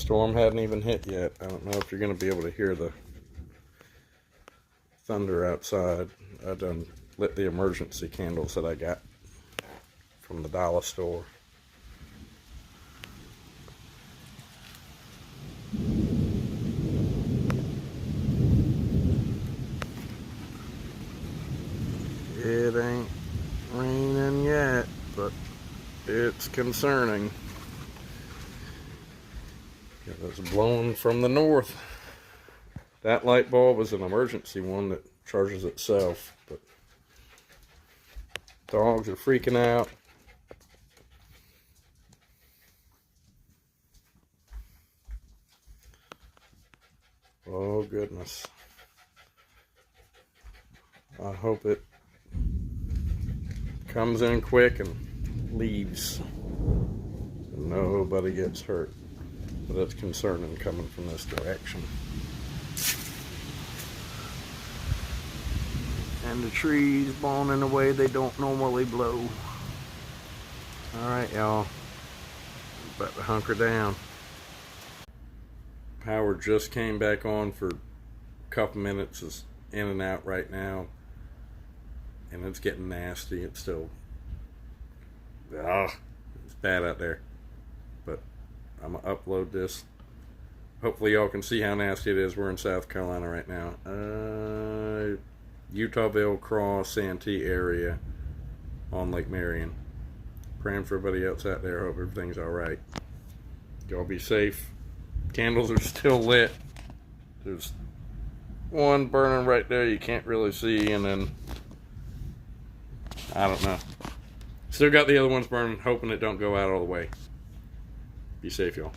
Storm hadn't even hit yet. I don't know if you're going to be able to hear the thunder outside. I done lit the emergency candles that I got from the dollar store. It ain't raining yet, but it's concerning. It was blowing from the north. That light bulb is an emergency one that charges itself, but dogs are freaking out. Oh goodness. I hope it comes in quick and leaves so nobody gets hurt. But that's concerning coming from this direction. And the trees blowing in a way they don't normally blow. Alright, y'all. About to hunker down. Power just came back on for a couple minutes. It's in and out right now. And it's getting nasty. It's still... it's bad out there. But I'm going to upload this. Hopefully y'all can see how nasty it is. We're in South Carolina right now. Utahville, Cross, Santee area on Lake Marion. Praying for everybody else out there. Hope everything's alright. Y'all be safe. Candles are still lit. There's one burning right there you can't really see, and then I don't know. Still got the other ones burning, hoping it don't go out all the way. Be safe, y'all.